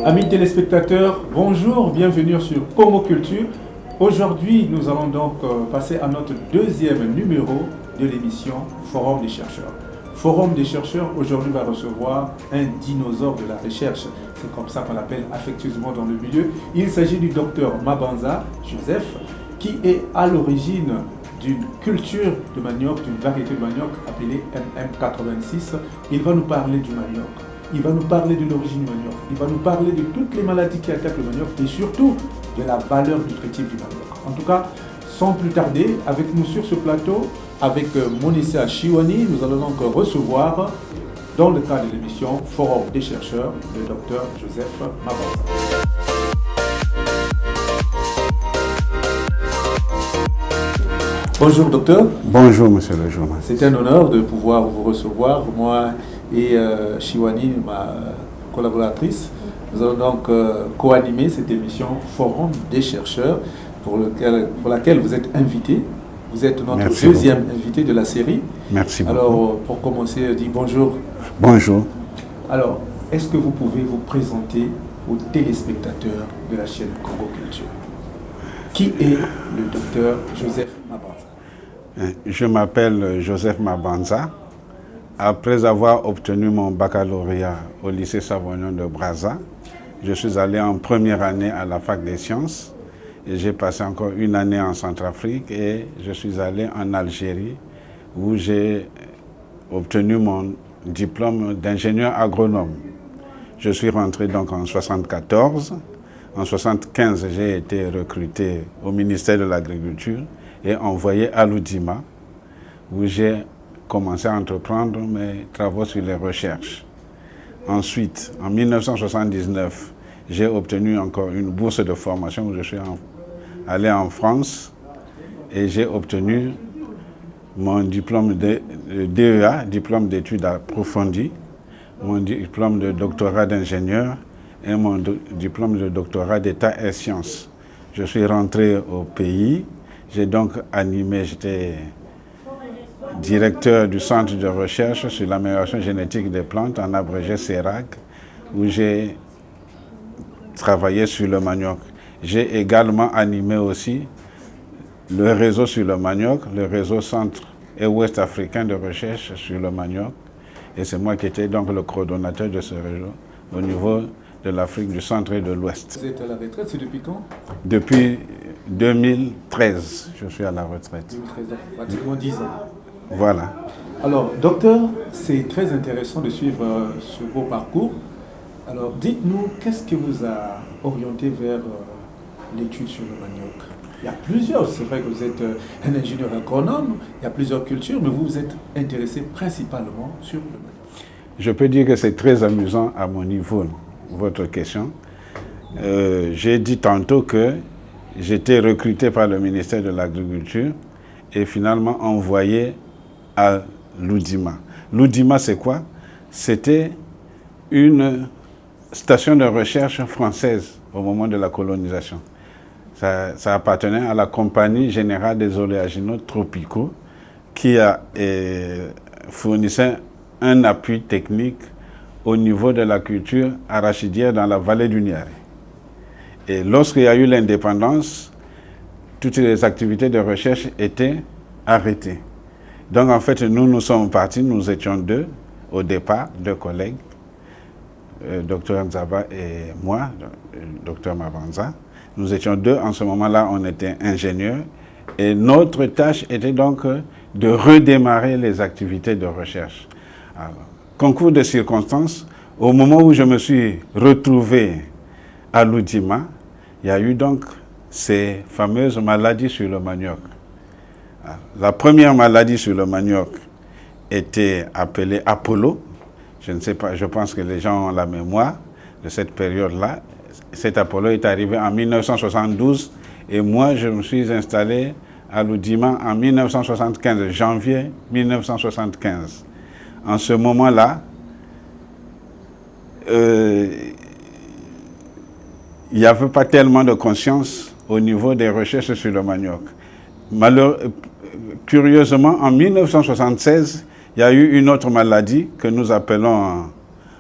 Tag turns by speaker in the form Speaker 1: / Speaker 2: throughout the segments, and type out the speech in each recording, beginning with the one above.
Speaker 1: Amis téléspectateurs, bonjour, bienvenue sur Congo Culture. Aujourd'hui, nous allons donc passer à notre deuxième numéro de l'émission Forum des chercheurs. Forum des chercheurs, aujourd'hui, va recevoir un dinosaure de la recherche. C'est comme ça qu'on l'appelle affectueusement dans le milieu. Il s'agit du docteur Mabanza Joseph, qui est à l'origine d'une culture de manioc, d'une variété de manioc appelée MM86. Il va nous parler du manioc. Il va nous parler de l'origine du manioc, il va nous parler de toutes les maladies qui attaquent le manioc et surtout de la valeur nutritive du manioc. En tout cas, sans plus tarder, avec nous sur ce plateau, avec Monissa Chiwani, nous allons donc recevoir, dans le cadre de l'émission Forum des chercheurs, le docteur Joseph Mabanza. Bonjour docteur.
Speaker 2: Bonjour monsieur le journaliste.
Speaker 1: C'est un honneur de pouvoir vous recevoir, moi et Chiwani, ma collaboratrice. Nous allons donc co-animer cette émission Forum des chercheurs pour laquelle vous êtes invité. Vous êtes notre deuxième invité de la série.
Speaker 2: Merci beaucoup.
Speaker 1: Alors pour commencer, dis bonjour.
Speaker 2: Bonjour.
Speaker 1: Alors, est-ce que vous pouvez vous présenter aux téléspectateurs de la chaîne Congo Culture? Qui est le docteur Joseph Mabanza?
Speaker 2: Je m'appelle Joseph Mabanza. Après avoir obtenu mon baccalauréat au lycée Savognon de Brazza, je suis allé en première année à la fac des sciences et j'ai passé encore une année en Centrafrique et je suis allé en Algérie où j'ai obtenu mon diplôme d'ingénieur agronome. Je suis rentré donc en 1974. En 1975, j'ai été recruté au ministère de l'Agriculture et envoyé à l'Oudima, où j'ai commencé à entreprendre mes travaux sur les recherches. Ensuite, en 1979, j'ai obtenu encore une bourse de formation où je suis allé en France et j'ai obtenu mon diplôme de DEA, diplôme d'études approfondies, mon diplôme de doctorat d'ingénieur et mon diplôme de doctorat d'état et sciences. Je suis rentré au pays, j'ai donc animé, j'étais directeur du centre de recherche sur l'amélioration génétique des plantes, en abrégé CERAG, où j'ai travaillé sur le manioc. J'ai également animé aussi le réseau sur le manioc, le réseau centre et ouest africain de recherche sur le manioc. Et c'est moi qui étais donc le coordonnateur de ce réseau au niveau de l'Afrique du centre et de l'ouest.
Speaker 1: Vous êtes à la retraite, c'est depuis quand?
Speaker 2: Depuis 2013, je suis à la retraite.
Speaker 1: 2013, donc pratiquement 10 ans.
Speaker 2: Voilà.
Speaker 1: Alors, docteur, c'est très intéressant de suivre ce beau parcours. Alors, dites-nous, qu'est-ce qui vous a orienté vers l'étude sur le manioc? Il y a plusieurs, c'est vrai que vous êtes un ingénieur agronome, il y a plusieurs cultures, mais vous vous êtes intéressé principalement sur le manioc.
Speaker 2: Je peux dire que c'est très amusant à mon niveau, votre question. J'ai dit tantôt que j'étais recruté par le ministère de l'Agriculture et finalement envoyé à l'Oudima. L'Oudima, c'est quoi? C'était une station de recherche française au moment de la colonisation. Ça appartenait à la Compagnie Générale des Oléagineux Tropicaux qui fournissait un appui technique au niveau de la culture arachidière dans la vallée du Niari. Et lorsqu'il y a eu l'indépendance, toutes les activités de recherche étaient arrêtées. Donc en fait, nous sommes partis, nous étions deux au départ, deux collègues, Dr Nzaba et moi, Dr Mabanza. Nous étions deux, en ce moment-là, on était ingénieurs. Et notre tâche était donc de redémarrer les activités de recherche. Alors, concours de circonstances, au moment où je me suis retrouvé à l'Oudima, il y a eu donc ces fameuses maladies sur le manioc. La première maladie sur le manioc était appelée Apollo. Je ne sais pas, je pense que les gens ont la mémoire de cette période-là. Cet Apollo est arrivé en 1972 et moi je me suis installé à Loudima en 1975, janvier 1975. En ce moment-là, il n'y avait pas tellement de conscience au niveau des recherches sur le manioc. Curieusement, en 1976, il y a eu une autre maladie que nous appelons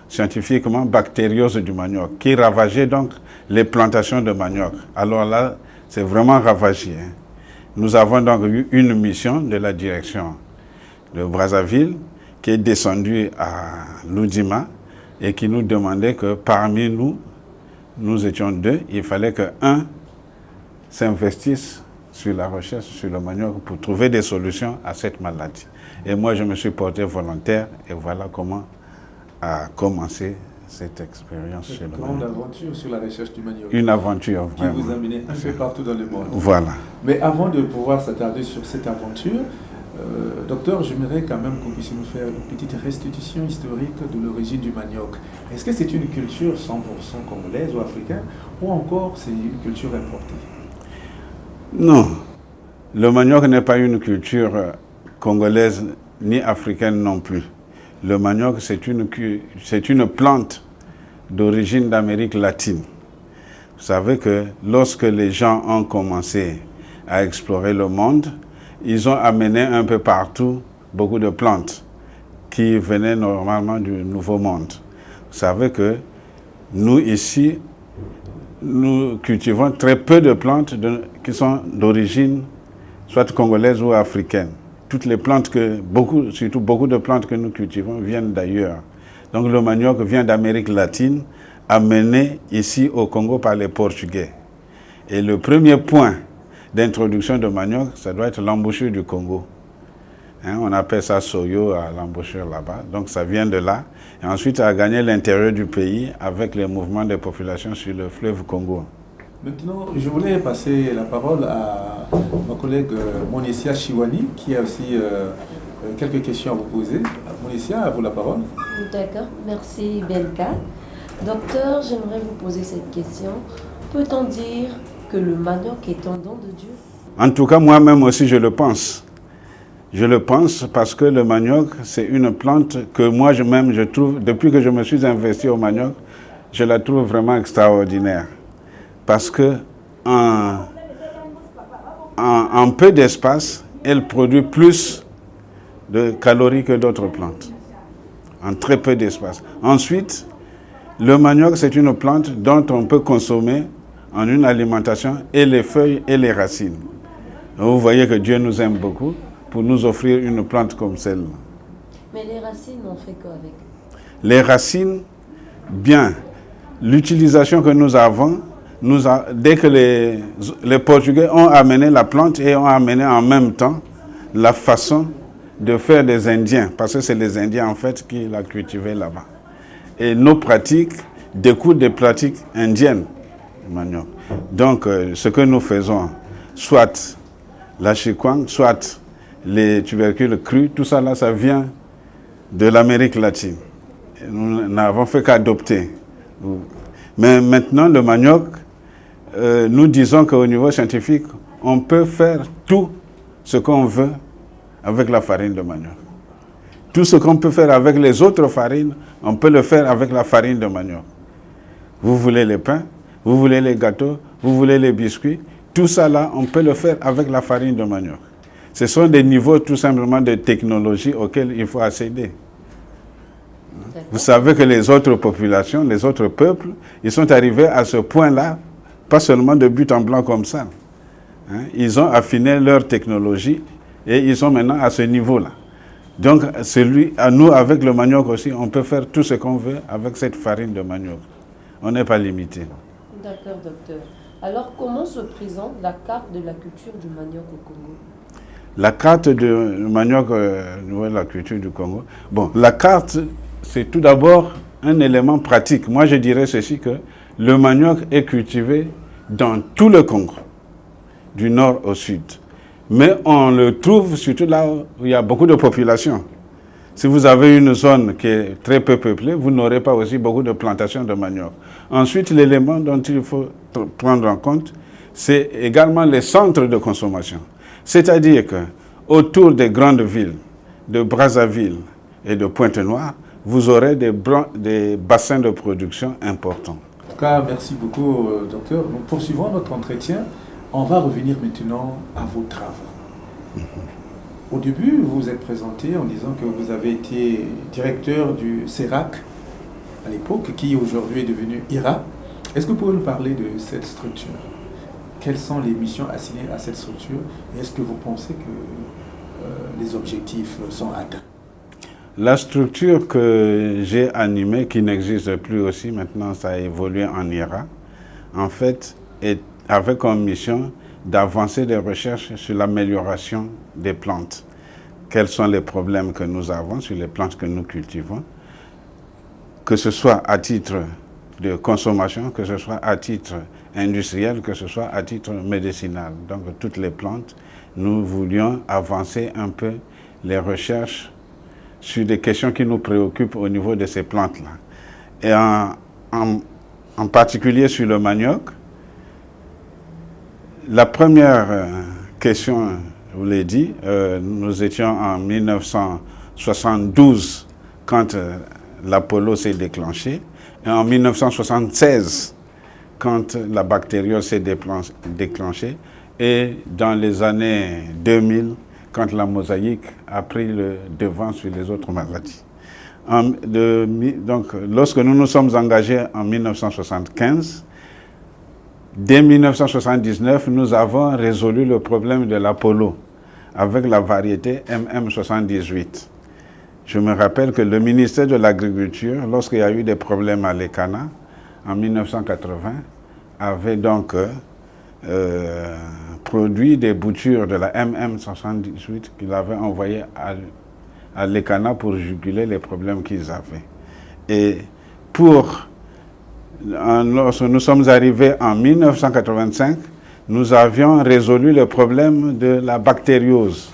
Speaker 2: scientifiquement bactériose du manioc, qui ravageait donc les plantations de manioc. Alors là, c'est vraiment ravagé. Nous avons donc eu une mission de la direction de Brazzaville qui est descendue à Loudima et qui nous demandait que parmi nous, nous étions deux, il fallait qu'un s'investisse sur la recherche sur le manioc pour trouver des solutions à cette maladie. Et moi, je me suis porté volontaire et voilà comment a commencé cette expérience chez le manioc.
Speaker 1: Une grande aventure sur la recherche du manioc.
Speaker 2: Une aventure, vraiment.
Speaker 1: Qui vous a mené un peu partout dans le monde.
Speaker 2: Voilà.
Speaker 1: Mais avant de pouvoir s'attarder sur cette aventure, docteur, j'aimerais quand même qu'on puisse nous faire une petite restitution historique de l'origine du manioc. Est-ce que c'est une culture 100% congolaise ou africaine, ou encore c'est une culture importée?
Speaker 2: Non. Le manioc n'est pas une culture congolaise ni africaine non plus. Le manioc, c'est une plante d'origine d'Amérique latine. Vous savez que lorsque les gens ont commencé à explorer le monde, ils ont amené un peu partout beaucoup de plantes qui venaient normalement du Nouveau Monde. Vous savez que nous, ici, nous cultivons très peu de plantes qui sont d'origine soit congolaise ou africaine. Toutes les plantes surtout beaucoup de plantes que nous cultivons viennent d'ailleurs. Donc le manioc vient d'Amérique latine, amené ici au Congo par les Portugais. Et le premier point d'introduction de manioc, ça doit être l'embouchure du Congo. On appelle ça soyo à l'embouchure là-bas. Donc ça vient de là. Et ensuite, ça a gagné l'intérieur du pays avec les mouvements des populations sur le fleuve Congo.
Speaker 1: Maintenant, je voulais passer la parole à ma collègue Monissia Chiwani, qui a aussi quelques questions à vous poser. Monissia, à vous la parole.
Speaker 3: D'accord, merci Belka. Docteur, j'aimerais vous poser cette question. Peut-on dire que le manioc est un don de Dieu?
Speaker 2: En tout cas, moi-même aussi, je le pense. Je le pense parce que le manioc, c'est une plante que moi-même, je trouve, depuis que je me suis investi au manioc, je la trouve vraiment extraordinaire. Parce que en peu d'espace, elle produit plus de calories que d'autres plantes. En très peu d'espace. Ensuite, le manioc, c'est une plante dont on peut consommer en une alimentation et les feuilles et les racines. Vous voyez que Dieu nous aime beaucoup pour nous offrir une plante comme celle-là.
Speaker 3: Mais les racines, on fait quoi avec?
Speaker 2: Les racines, bien, l'utilisation que nous avons, dès que les Portugais ont amené la plante et ont amené en même temps la façon de faire des Indiens, parce que c'est les Indiens en fait qui la cultivaient là-bas. Et nos pratiques découlent des pratiques indiennes du manioc. Donc, ce que nous faisons, soit la chikwang, soit les tubercules crus, tout ça là, ça vient de l'Amérique latine. Et nous n'avons fait qu'adopter. Mais maintenant, le manioc, nous disons qu'au niveau scientifique, on peut faire tout ce qu'on veut avec la farine de manioc. Tout ce qu'on peut faire avec les autres farines, on peut le faire avec la farine de manioc. Vous voulez les pains, vous voulez les gâteaux, vous voulez les biscuits, tout ça là, on peut le faire avec la farine de manioc. Ce sont des niveaux tout simplement de technologie auxquels il faut accéder. Vous savez que les autres populations, les autres peuples, ils sont arrivés à ce point-là, pas seulement de but en blanc comme ça. Ils ont affiné leur technologie et ils sont maintenant à ce niveau-là. Donc, à nous, avec le manioc aussi, on peut faire tout ce qu'on veut avec cette farine de manioc. On n'est pas limité.
Speaker 3: D'accord, docteur. Alors, comment se présente la carte de la culture du manioc au Congo?
Speaker 2: La carte du manioc de la culture du Congo. Bon, la carte, c'est tout d'abord un élément pratique. Moi, je dirais ceci, que le manioc est cultivé dans tout le Congo, du nord au sud. Mais on le trouve surtout là où il y a beaucoup de population. Si vous avez une zone qui est très peu peuplée, vous n'aurez pas aussi beaucoup de plantations de manioc. Ensuite, l'élément dont il faut prendre en compte, c'est également les centres de consommation. C'est-à-dire que autour des grandes villes, de Brazzaville et de Pointe-Noire, vous aurez des bassins de production importants.
Speaker 1: En tout cas, merci beaucoup, docteur. Nous poursuivons notre entretien. On va revenir maintenant à vos travaux. Au début, vous vous êtes présenté en disant que vous avez été directeur du CERAC à l'époque, qui aujourd'hui est devenu IRA. Est-ce que vous pouvez nous parler de cette structure? Quelles sont les missions assignées à cette structure? Et est-ce que vous pensez que les objectifs sont atteints?
Speaker 2: La structure que j'ai animée, qui n'existe plus aussi, maintenant ça a évolué en IRA, en fait, avait comme mission d'avancer des recherches sur l'amélioration des plantes. Quels sont les problèmes que nous avons sur les plantes que nous cultivons, que ce soit à titre de consommation, que ce soit à titre industriel, que ce soit à titre médicinal. Donc toutes les plantes, nous voulions avancer un peu les recherches sur des questions qui nous préoccupent au niveau de ces plantes-là. Et en particulier sur le manioc, la première question, je vous l'ai dit, nous étions en 1972 quand l'Apollo s'est déclenché, et en 1976 quand la bactériose s'est déclenchée, et dans les années 2000 quand la mosaïque a pris le devant sur les autres maladies. Donc, lorsque nous nous sommes engagés en 1975, dès 1979, nous avons résolu le problème de l'Apollo avec la variété MM78. Je me rappelle que le ministère de l'Agriculture, lorsqu'il y a eu des problèmes à l'ECANA, en 1980, avait donc produit des boutures de la MM78 qu'il avait envoyées à l'ECANA pour juguler les problèmes qu'ils avaient. Et lorsque nous sommes arrivés en 1985, nous avions résolu le problème de la bactériose.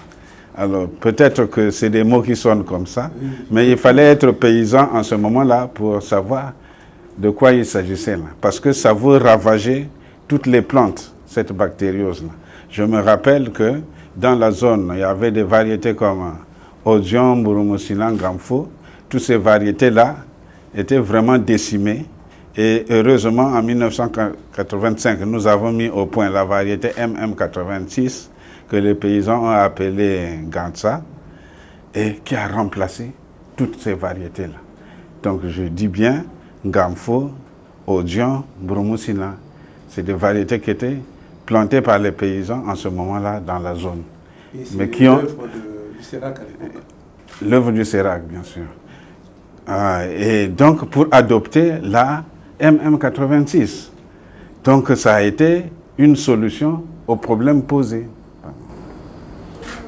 Speaker 2: Alors, peut-être que c'est des mots qui sonnent comme ça, mais il fallait être paysan en ce moment-là pour savoir de quoi il s'agissait là. Parce que ça veut ravager toutes les plantes, cette bactériose-là. Je me rappelle que dans la zone, il y avait des variétés comme Odion, Murumosilan, Gamfo. Toutes ces variétés-là étaient vraiment décimées. Et heureusement, en 1985, nous avons mis au point la variété MM86, que les paysans ont appelée Gansa, et qui a remplacé toutes ces variétés-là. Donc je dis bien Gamfo, Odion, Murumosilan. C'est des variétés qui étaient plantées par les paysans en ce moment-là dans la zone.
Speaker 1: Et c'est l'œuvre du CERAC à l'époque?
Speaker 2: L'œuvre du CERAC, bien sûr. Et donc, pour adopter la MM86. Donc, ça a été une solution au problème posé.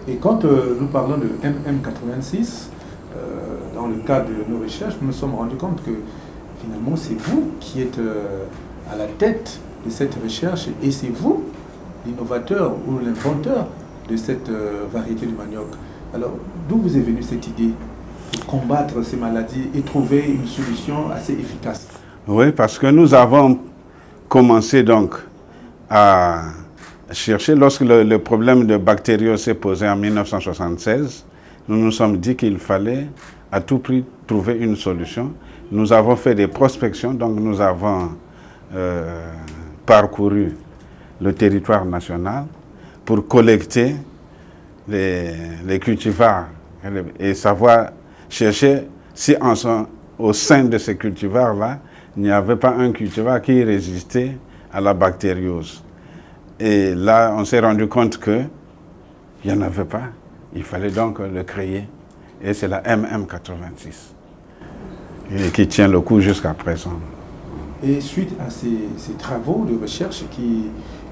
Speaker 1: Et quand nous parlons de MM86, dans le cadre de nos recherches, nous nous sommes rendus compte que finalement, c'est vous qui êtes à la tête de cette recherche et c'est vous, l'innovateur ou l'inventeur de cette variété du manioc. Alors, d'où vous est venue cette idée de combattre ces maladies et trouver une solution assez efficace?
Speaker 2: Oui, parce que nous avons commencé donc à chercher, lorsque le problème de bactériose s'est posé en 1976, nous nous sommes dit qu'il fallait à tout prix trouver une solution. Nous avons fait des prospections, donc nous avons parcouru le territoire national pour collecter les cultivars et savoir chercher si au sein de ces cultivars-là, il n'y avait pas un cultivar qui résistait à la bactériose. Et là, on s'est rendu compte qu'il n'y en avait pas. Il fallait donc le créer. Et c'est la MM86 qui tient le coup jusqu'à présent.
Speaker 1: Et suite à ces travaux de recherche qui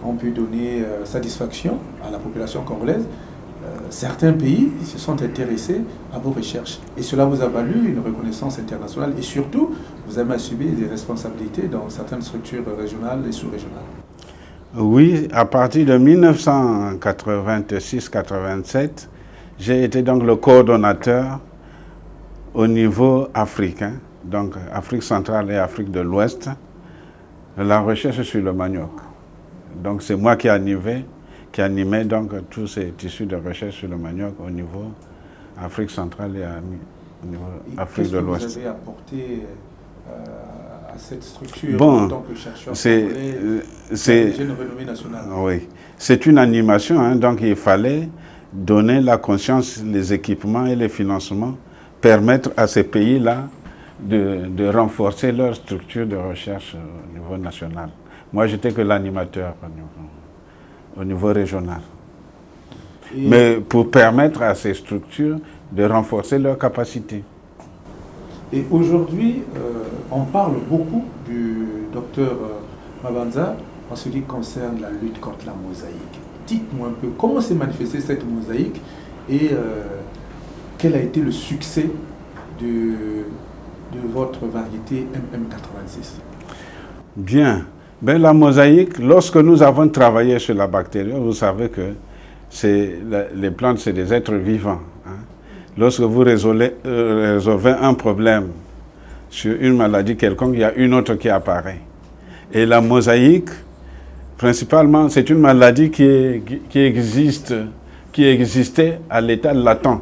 Speaker 1: ont pu donner satisfaction à la population congolaise, certains pays se sont intéressés à vos recherches. Et cela vous a valu une reconnaissance internationale et surtout, vous avez assumé des responsabilités dans certaines structures régionales et sous-régionales.
Speaker 2: Oui, à partir de 1986-87, j'ai été donc le coordonnateur au niveau africain, donc Afrique centrale et Afrique de l'Ouest, de la recherche sur le manioc. Donc c'est moi qui animais donc tous ces tissus de recherche sur le manioc au niveau Afrique centrale et au niveau Afrique de l'Ouest.
Speaker 1: Qu'est-ce que vous avez apporté à cette structure en tant que chercheur c'est une renommée nationale?
Speaker 2: Oui, c'est une animation, hein, donc il fallait donner la conscience, les équipements et les financements, permettre à ces pays-là de renforcer leur structure de recherche au niveau national. Moi, j'étais que l'animateur au niveau régional. Mais pour permettre à ces structures de renforcer leurs capacités.
Speaker 1: Et aujourd'hui, on parle beaucoup du docteur Mabanza en ce qui concerne la lutte contre la mosaïque. Dites-moi un peu comment s'est manifestée cette mosaïque et quel a été le succès de votre variété MM86.
Speaker 2: Bien. Ben, la mosaïque, lorsque nous avons travaillé sur la bactérie, vous savez que les plantes, c'est des êtres vivants. Hein. Lorsque vous résolvez un problème sur une maladie quelconque, il y a une autre qui apparaît. Et la mosaïque, principalement, c'est une maladie qui existait à l'état latent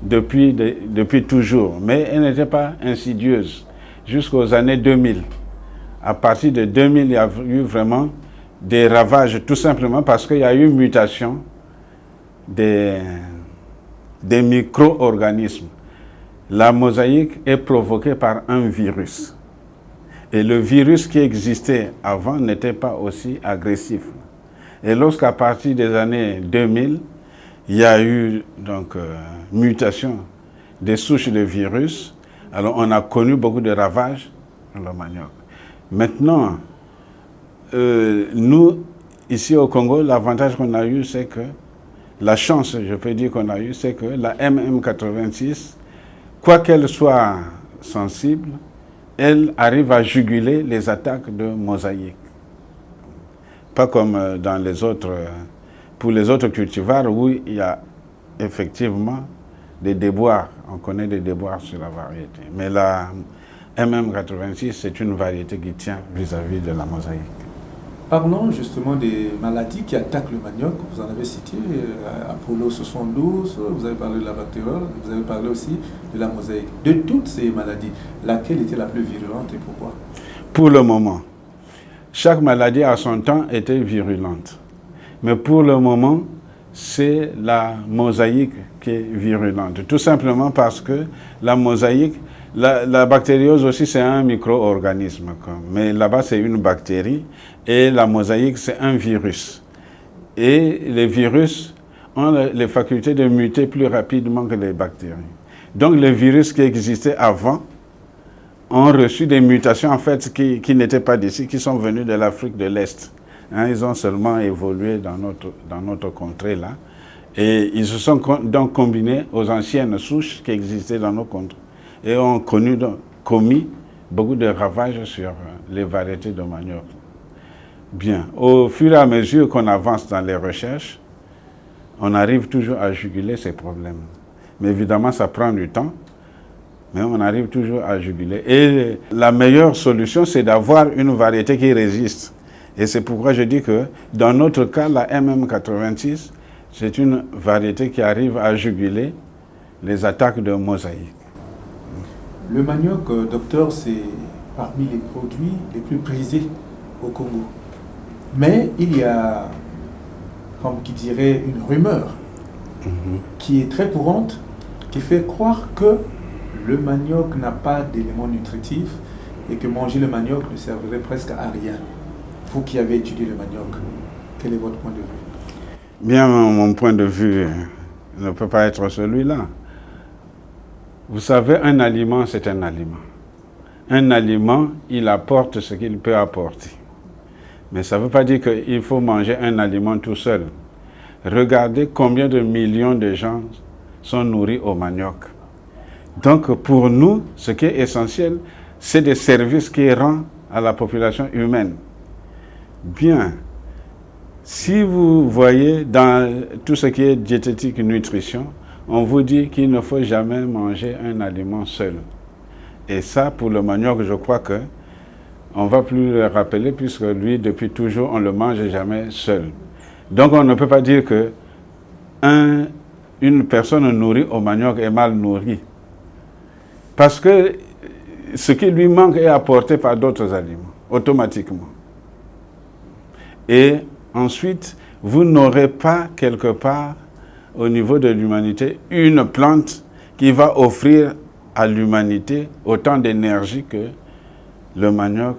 Speaker 2: depuis toujours. Mais elle n'était pas insidieuse jusqu'aux années 2000. À partir de 2000, il y a eu vraiment des ravages, tout simplement parce qu'il y a eu une mutation des micro-organismes. La mosaïque est provoquée par un virus. Et le virus qui existait avant n'était pas aussi agressif. Et lorsqu'à partir des années 2000, il y a eu donc mutation des souches de virus, alors on a connu beaucoup de ravages dans le manioc. Maintenant, nous, ici au Congo, l'avantage qu'on a eu, c'est que, la chance, je peux dire qu'on a eu, c'est que la MM86, quoi qu'elle soit sensible, elle arrive à juguler les attaques de mosaïque. Pas comme dans les autres, pour les autres cultivars où il y a effectivement des déboires. On connaît des déboires sur la variété. Mais la MM86, c'est une variété qui tient vis-à-vis de la mosaïque.
Speaker 1: Parlons justement des maladies qui attaquent le manioc. Vous en avez cité Apollo 72, vous avez parlé de la bactériole, vous avez parlé aussi de la mosaïque. De toutes ces maladies, laquelle était la plus virulente et pourquoi?
Speaker 2: Pour le moment, chaque maladie à son temps était virulente. Mais pour le moment, c'est la mosaïque qui est virulente. Tout simplement parce que la mosaïque, la bactériose aussi, c'est un micro-organisme. Mais là-bas, c'est une bactérie. Et la mosaïque, c'est un virus. Et les virus ont les facultés de muter plus rapidement que les bactéries. Donc, les virus qui existaient avant ont reçu des mutations, en fait, qui n'étaient pas d'ici, qui sont venus de l'Afrique de l'Est. Hein, ils ont seulement évolué dans notre contrée, là. Et ils se sont donc combinés aux anciennes souches qui existaient dans nos contrées. Et ont commis beaucoup de ravages sur les variétés de manioc. Bien, au fur et à mesure qu'on avance dans les recherches, on arrive toujours à juguler ces problèmes. Mais évidemment, ça prend du temps, mais on arrive toujours à juguler. Et la meilleure solution, c'est d'avoir une variété qui résiste. Et c'est pourquoi je dis que, dans notre cas, la MM86, c'est une variété qui arrive à juguler les attaques de mosaïque.
Speaker 1: Le manioc, docteur, c'est parmi les produits les plus prisés au Congo. Mais il y a, comme qui dirait, une rumeur qui est très courante, qui fait croire que le manioc n'a pas d'éléments nutritifs et que manger le manioc ne servirait presque à rien. Vous qui avez étudié le manioc, quel est votre point de vue?
Speaker 2: Bien, mon point de vue ne peut pas être celui-là. Vous savez, un aliment, c'est un aliment. Un aliment, il apporte ce qu'il peut apporter. Mais ça ne veut pas dire qu'il faut manger un aliment tout seul. Regardez combien de millions de gens sont nourris au manioc. Donc, pour nous, ce qui est essentiel, c'est des services qui rendent à la population humaine. Bien, si vous voyez dans tout ce qui est diététique et nutrition, on vous dit qu'il ne faut jamais manger un aliment seul. Et ça, pour le manioc, je crois que on ne va plus le rappeler puisque lui, depuis toujours, on ne le mange jamais seul. Donc on ne peut pas dire que une personne nourrie au manioc est mal nourrie. Parce que ce qui lui manque est apporté par d'autres aliments, automatiquement. Et ensuite, vous n'aurez pas quelque part, au niveau de l'humanité, une plante qui va offrir à l'humanité autant d'énergie que le manioc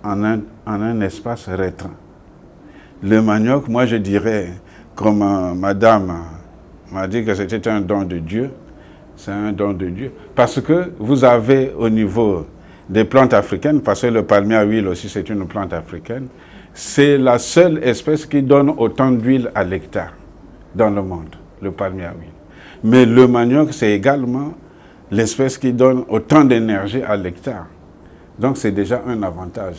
Speaker 2: en un espace restreint. Le manioc, moi je dirais, comme madame m'a dit que c'était un don de Dieu, c'est un don de Dieu. Parce que vous avez au niveau des plantes africaines, parce que le palmier à huile aussi c'est une plante africaine, c'est la seule espèce qui donne autant d'huile à l'hectare dans le monde, le palmier à huile. Mais le manioc, c'est également l'espèce qui donne autant d'énergie à l'hectare. Donc c'est déjà un avantage.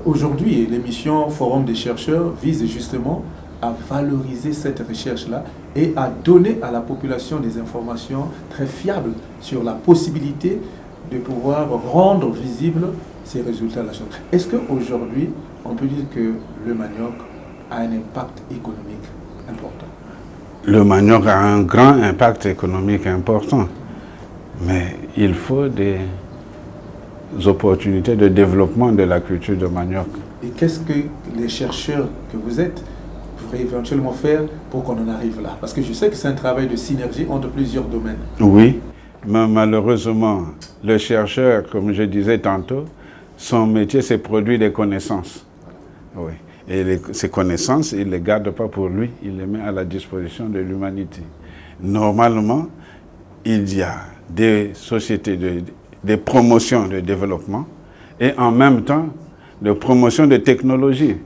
Speaker 1: Aujourd'hui, l'émission Forum des chercheurs vise justement à valoriser cette recherche-là et à donner à la population des informations très fiables sur la possibilité de pouvoir rendre visibles ces résultats-là. Est-ce qu'aujourd'hui, on peut dire que le manioc a un impact économique important?
Speaker 2: Le manioc a un grand impact économique important, mais il faut des opportunités de développement de la culture de manioc.
Speaker 1: Et qu'est-ce que les chercheurs que vous êtes pourraient éventuellement faire pour qu'on en arrive là? Parce que je sais que c'est un travail de synergie entre plusieurs domaines.
Speaker 2: Oui, mais malheureusement, le chercheur, comme je disais tantôt, son métier, c'est produire des connaissances. Oui. Et ces connaissances, il ne les garde pas pour lui, il les met à la disposition de l'humanité. Normalement, il y a des sociétés, des promotions de développement et en même temps de promotion de technologie.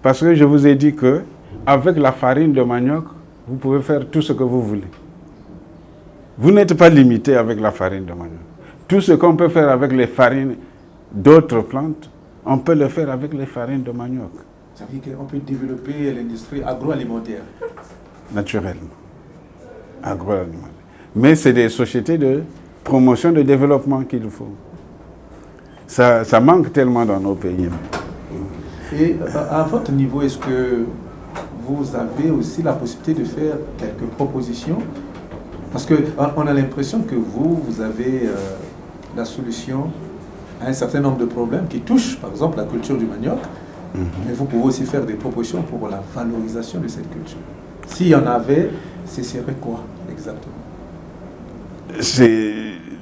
Speaker 2: Parce que je vous ai dit qu'avec la farine de manioc, vous pouvez faire tout ce que vous voulez. Vous n'êtes pas limité avec la farine de manioc. Tout ce qu'on peut faire avec les farines d'autres plantes, on peut le faire avec les farines de manioc.
Speaker 1: Ça veut dire qu'on peut développer l'industrie agroalimentaire?
Speaker 2: Naturellement. Agroalimentaire. Mais c'est des sociétés de promotion de développement qu'il faut. Ça manque tellement dans nos pays.
Speaker 1: Et à votre niveau, est-ce que vous avez aussi la possibilité de faire quelques propositions? Parce qu'on a l'impression que vous avez la solution à un certain nombre de problèmes qui touchent, par exemple, la culture du manioc, mais vous pouvez aussi faire des propositions pour la valorisation de cette culture. S'il y en avait, ce serait quoi exactement?
Speaker 2: C'est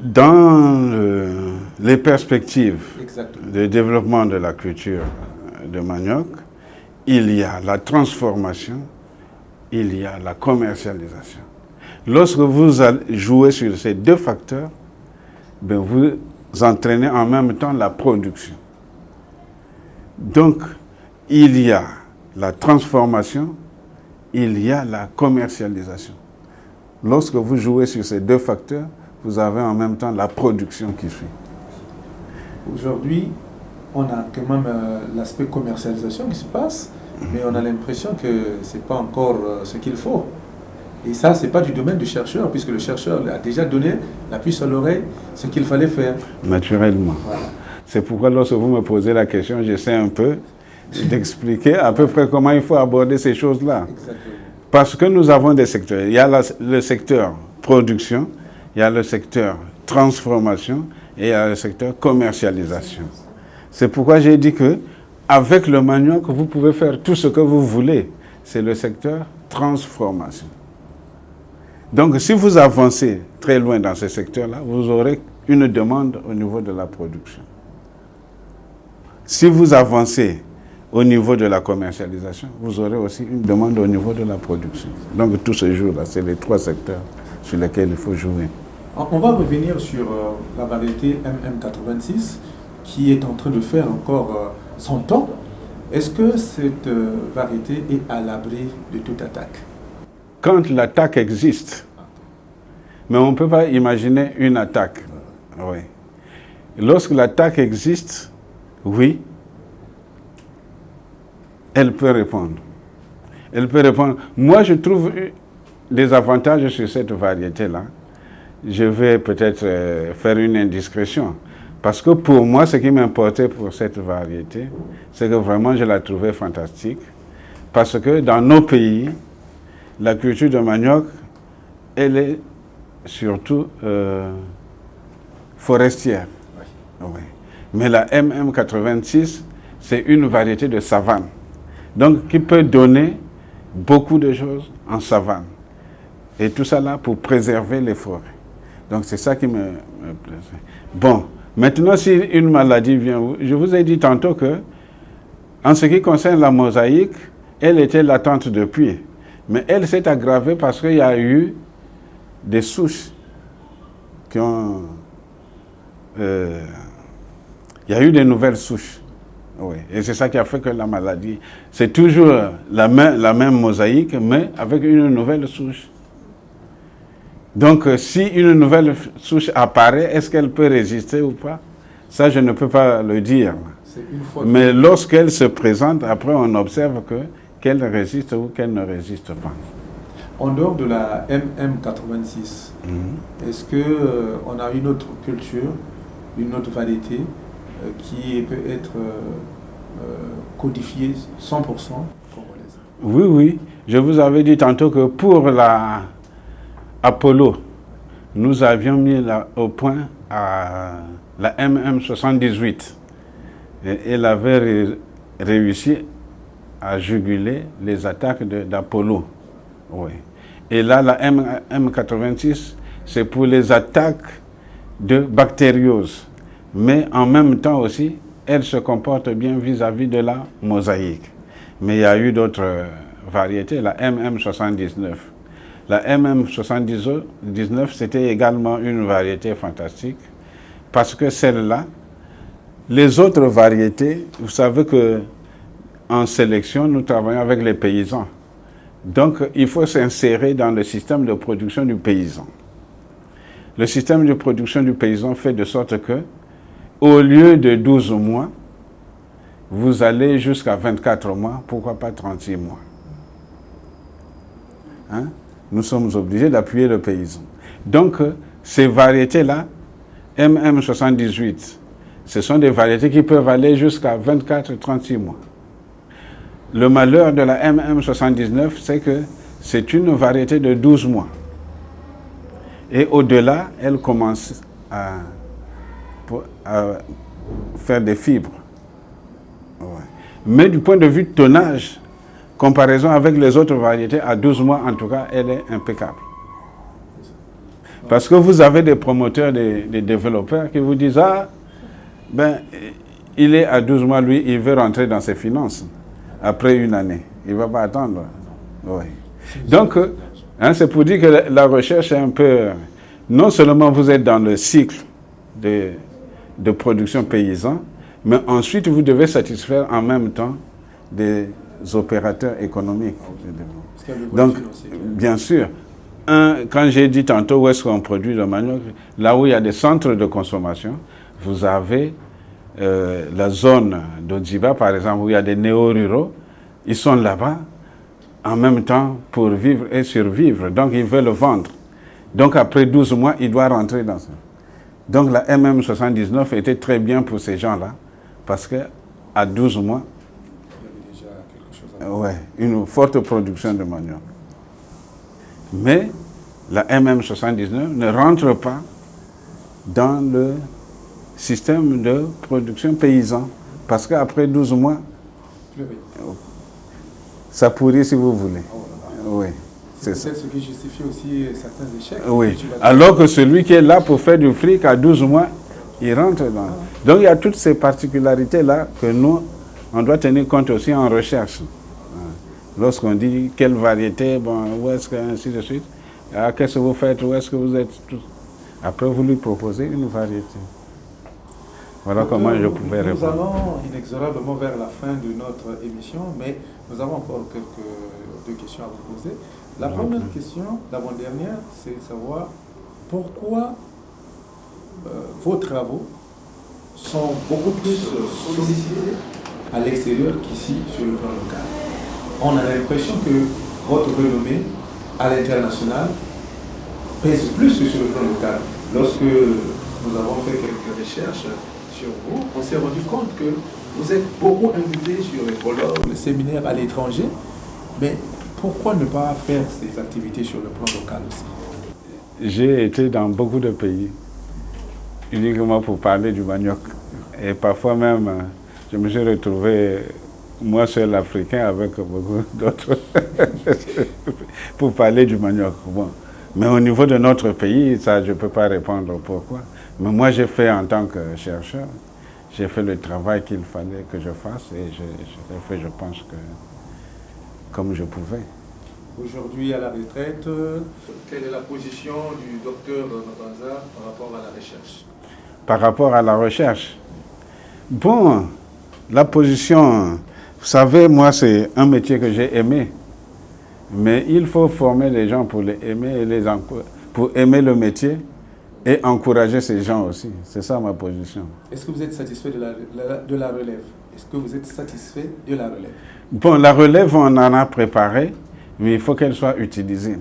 Speaker 2: dans les perspectives de développement de la culture de manioc, il y a la transformation, il y a la commercialisation. Lorsque vous jouez sur ces deux facteurs, ben vous entraînez en même temps la production. Donc, il y a la transformation, il y a la commercialisation. Lorsque vous jouez sur ces deux facteurs, vous avez en même temps la production qui suit.
Speaker 1: Aujourd'hui, on a quand même l'aspect commercialisation qui se passe, mais on a l'impression que ce n'est pas encore ce qu'il faut. Et ça, ce n'est pas du domaine du chercheur, puisque le chercheur a déjà donné la puce à l'oreille, ce qu'il fallait faire.
Speaker 2: Naturellement. Voilà. C'est pourquoi lorsque vous me posez la question, j'essaie un peu d'expliquer à peu près comment il faut aborder ces choses-là.
Speaker 1: Exactement.
Speaker 2: Parce que nous avons des secteurs. Il y a le secteur production, il y a le secteur transformation et il y a le secteur commercialisation. C'est pourquoi j'ai dit que avec le manioc, vous pouvez faire tout ce que vous voulez. C'est le secteur transformation. Donc, si vous avancez très loin dans ce secteur-là, vous aurez une demande au niveau de la production. Si vous avancez au niveau de la commercialisation, vous aurez aussi une demande au niveau de la production. Donc, tout ce jour-là, c'est les trois secteurs sur lesquels il faut jouer.
Speaker 1: On va revenir sur la variété MM86 qui est en train de faire encore son temps. Est-ce que cette variété est à l'abri de toute attaque?
Speaker 2: Quand l'attaque existe, mais on ne peut pas imaginer une attaque. Oui. Lorsque l'attaque existe, oui, elle peut répondre. Elle peut répondre. Moi, je trouve des avantages sur cette variété-là. Je vais peut-être faire une indiscrétion. Parce que pour moi, ce qui m'importait pour cette variété, c'est que vraiment je la trouvais fantastique. Parce que dans nos pays, la culture de manioc, elle est surtout forestière. Oui. Mais la MM86, c'est une variété de savane. Donc, qui peut donner beaucoup de choses en savane. Et tout ça là pour préserver les forêts. Donc, c'est ça qui me plaisait. Bon, maintenant, si une maladie vient, je vous ai dit tantôt que, en ce qui concerne la mosaïque, elle était latente depuis. Mais elle s'est aggravée parce qu'il y a eu des souches qui ont... il y a eu des nouvelles souches. Oui. Et c'est ça qui a fait que la maladie... C'est toujours la même mosaïque, mais avec une nouvelle souche. Donc, si une nouvelle souche apparaît, est-ce qu'elle peut résister ou pas? Ça, je ne peux pas le dire. Mais lorsqu'elle se présente, après, on observe qu'elle résiste ou qu'elle ne résiste pas.
Speaker 1: En dehors de la MM86, est-ce qu'on a une autre culture, une autre variété qui peut être codifiée 100% congolaise?
Speaker 2: Oui, oui. Je vous avais dit tantôt que pour la Apollo, nous avions mis au point la MM78. Et elle avait réussi à juguler les attaques d'Apollo. Oui. Et là, la MM86, c'est pour les attaques de bactériose. Mais en même temps aussi, elle se comporte bien vis-à-vis de la mosaïque. Mais il y a eu d'autres variétés, la MM79. La MM79, c'était également une variété fantastique parce que celle-là, les autres variétés, vous savez qu'en sélection, nous travaillons avec les paysans. Donc, il faut s'insérer dans le système de production du paysan. Le système de production du paysan fait de sorte que, au lieu de 12 mois, vous allez jusqu'à 24 mois, pourquoi pas 36 mois. Hein? Nous sommes obligés d'appuyer le paysan. Donc, ces variétés-là, MM78, ce sont des variétés qui peuvent aller jusqu'à 24-36 mois. Le malheur de la MM79, c'est que c'est une variété de 12 mois. Et au-delà, elle commence à faire des fibres. Ouais. Mais du point de vue de tonnage, comparaison avec les autres variétés, à 12 mois en tout cas, elle est impeccable. Parce que vous avez des promoteurs, des développeurs qui vous disent « Ah, ben, il est à 12 mois, lui, il veut rentrer dans ses finances après une année. Il ne va pas attendre. » Oui. Donc, hein, c'est pour dire que la recherche est un peu... Non seulement vous êtes dans le cycle de production paysan, mais ensuite vous devez satisfaire en même temps des opérateurs économiques. Donc, bien sûr, quand j'ai dit tantôt où est-ce qu'on produit le manioc, là où il y a des centres de consommation, vous avez la zone d'Odjiba, par exemple, où il y a des néo-ruraux, ils sont là-bas en même temps pour vivre et survivre. Donc, ils veulent vendre. Donc, après 12 mois, il doit rentrer dans ça. Donc, la MM79 était très bien pour ces gens-là, parce qu'à 12 mois, il y avait déjà quelque chose ouais, une forte production de manioc. Mais la MM79 ne rentre pas dans le système de production paysan, parce qu'après 12 mois, ça pourrit si vous voulez. Oui.
Speaker 1: C'est peut-être ce qui justifie aussi certains échecs.
Speaker 2: Oui. Alors que celui qui est là pour faire du fric à 12 mois, il rentre dans... Donc il y a toutes ces particularités-là que nous, on doit tenir compte aussi en recherche. Lorsqu'on dit quelle variété, bon, où est-ce que, ainsi de suite, ah, qu'est-ce que vous faites, où est-ce que vous êtes, tout. Après vous lui proposez une variété. Voilà comment je pouvais répondre.
Speaker 1: Nous allons inexorablement vers la fin de notre émission, mais nous avons encore deux questions à vous poser. La première question, l'avant-dernière, c'est de savoir pourquoi vos travaux sont beaucoup plus sollicités à l'extérieur qu'ici sur le plan local. On a l'impression que votre renommée à l'international pèse plus que sur le plan local. Lorsque nous avons fait quelques recherches sur vous, on s'est rendu compte que vous êtes beaucoup invité sur les colloques, les séminaires à l'étranger, mais pourquoi ne pas faire ces activités sur le plan local aussi?
Speaker 2: J'ai été dans beaucoup de pays, uniquement pour parler du manioc. Et parfois même, je me suis retrouvé, moi seul africain, avec beaucoup d'autres, pour parler du manioc. Bon. Mais au niveau de notre pays, ça, je ne peux pas répondre pourquoi. Mais moi, j'ai fait en tant que chercheur, j'ai fait le travail qu'il fallait que je fasse et je l'ai fait, je pense, que comme je pouvais.
Speaker 1: Aujourd'hui, à la retraite, quelle est la position du docteur Mabanza par rapport à la recherche?
Speaker 2: Par rapport à la recherche, bon, la position, vous savez, moi, c'est un métier que j'ai aimé. Mais il faut former les gens pour les aimer, et pour aimer le métier et encourager ces gens aussi. C'est ça ma position.
Speaker 1: Est-ce que vous êtes satisfait de la relève? Est-ce que vous êtes satisfait de la relève?
Speaker 2: Bon, la relève, on en a préparé, mais il faut qu'elle soit utilisée.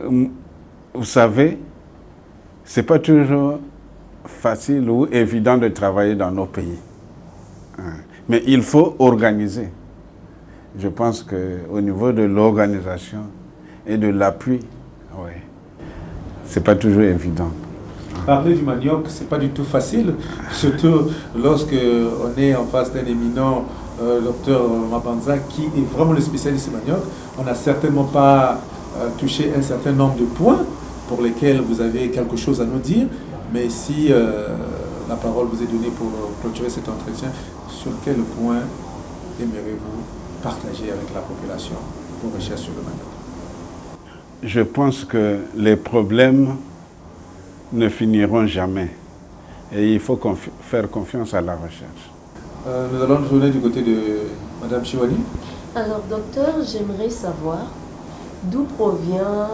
Speaker 2: Vous savez, ce n'est pas toujours facile ou évident de travailler dans nos pays. Mais il faut organiser. Je pense qu'au niveau de l'organisation et de l'appui, oui, ce n'est pas toujours évident.
Speaker 1: Parler du manioc, ce n'est pas du tout facile, surtout lorsque on est en face d'un éminent docteur Mabanza qui est vraiment le spécialiste du manioc. On n'a certainement pas touché un certain nombre de points pour lesquels vous avez quelque chose à nous dire, mais si la parole vous est donnée pour clôturer cet entretien, sur quel point aimeriez-vous partager avec la population vos recherches sur le manioc?
Speaker 2: Je pense que les problèmes ne finiront jamais. Et il faut faire confiance à la recherche.
Speaker 1: Nous allons nous tourner du côté de Mme Chiwani.
Speaker 3: Alors, docteur, j'aimerais savoir d'où provient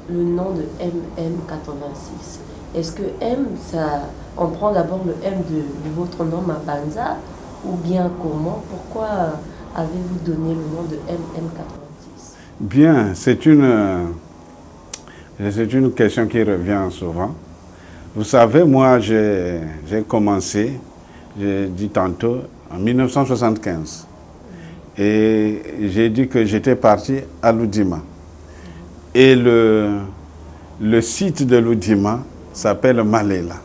Speaker 3: le nom de MM86. Est-ce que M, on prend d'abord le M de votre nom, Mabanza, ou bien comment? Pourquoi avez-vous donné le nom de MM86?
Speaker 2: Bien, c'est une question qui revient souvent. Vous savez, moi, j'ai commencé, j'ai dit tantôt, en 1975. Et j'ai dit que j'étais parti à Loudima. Et le site de Loudima s'appelle Malela.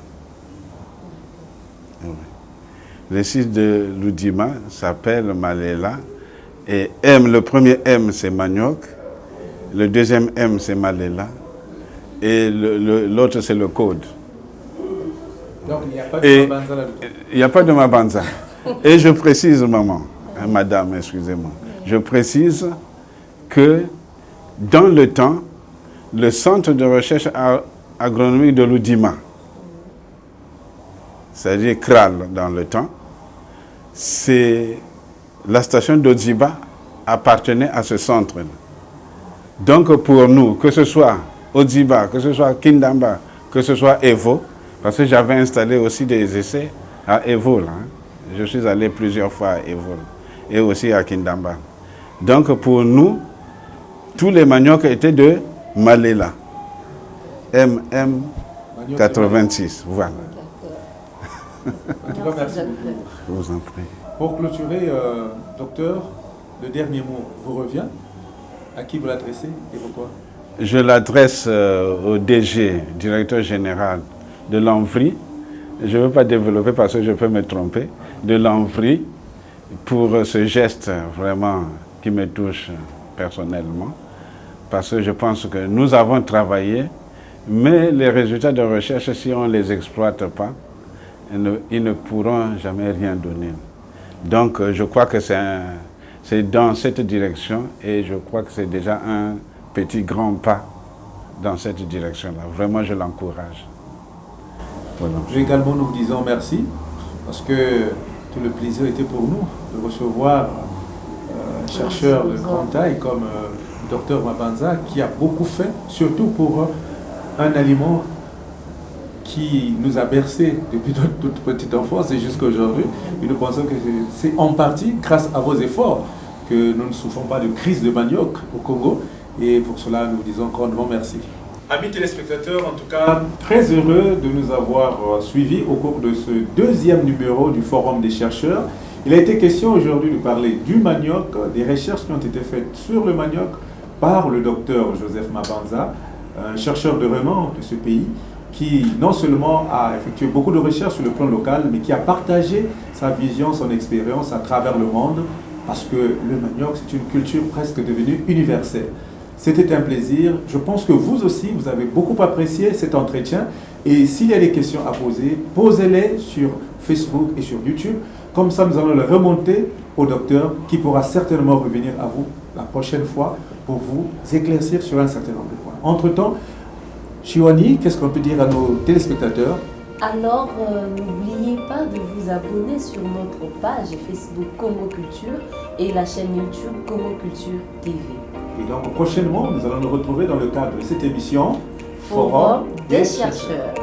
Speaker 2: Le site de Loudima s'appelle Malela. Et M, le premier M, c'est manioc. Le deuxième M, c'est Malela. Et l'autre, c'est le code.
Speaker 1: Donc, il n'y a pas de Mabanza là-dedans.
Speaker 2: Il n'y a pas de Mabanza. Et je précise, madame, excusez-moi. Je précise que dans le temps, le centre de recherche agronomique de Loudima, c'est-à-dire CRAL dans le temps, c'est la station d'Odziba appartenait à ce centre-là. Donc pour nous, que ce soit Odziba, que ce soit Kindamba, que ce soit Evo, parce que j'avais installé aussi des essais à Evo. Là, hein. Je suis allé plusieurs fois à Evo et aussi à Kindamba. Donc pour nous, tous les maniocs étaient de Malela. MM86. Voilà.
Speaker 1: Merci.
Speaker 2: Je vous en prie.
Speaker 1: Pour clôturer, docteur, le dernier mot vous revient. À qui vous l'adressez et pourquoi?
Speaker 2: Je l'adresse au DG, directeur général de l'ANVRI. Je ne veux pas développer parce que je peux me tromper. De l'ANVRI pour ce geste vraiment qui me touche personnellement. Parce que je pense que nous avons travaillé, mais les résultats de recherche, si on ne les exploite pas, ils ne pourront jamais rien donner. Donc je crois que c'est dans cette direction et je crois que c'est déjà un petit grand pas dans cette direction-là. Vraiment, je l'encourage. Voilà.
Speaker 1: Également, nous vous disons merci parce que tout le plaisir était pour nous de recevoir un chercheur de grande taille comme le docteur Mabanza qui a beaucoup fait, surtout pour un aliment qui nous a bercé depuis toute petite enfance et jusqu'à aujourd'hui. Et nous pensons que c'est en partie grâce à vos efforts que nous ne souffrons pas de crise de manioc au Congo. Et pour cela, nous disons grandement merci. Amis téléspectateurs, en tout cas, très heureux de nous avoir suivis au cours de ce deuxième numéro du Forum des chercheurs. Il a été question aujourd'hui de parler du manioc, des recherches qui ont été faites sur le manioc par le docteur Joseph Mabanza, un chercheur de renom de ce pays, qui non seulement a effectué beaucoup de recherches sur le plan local, mais qui a partagé sa vision, son expérience à travers le monde, parce que le manioc, c'est une culture presque devenue universelle. C'était un plaisir. Je pense que vous aussi, vous avez beaucoup apprécié cet entretien. Et s'il y a des questions à poser, posez-les sur Facebook et sur YouTube. Comme ça, nous allons les remonter au docteur qui pourra certainement revenir à vous la prochaine fois pour vous éclaircir sur un certain nombre de points. Entre-temps, Chiwani, qu'est-ce qu'on peut dire à nos téléspectateurs?
Speaker 3: Alors, n'oubliez pas de vous abonner sur notre page Facebook Congo Culture et la chaîne YouTube Congo Culture TV.
Speaker 1: Et donc, prochainement, nous allons nous retrouver dans le cadre de cette émission
Speaker 3: Forum des chercheurs.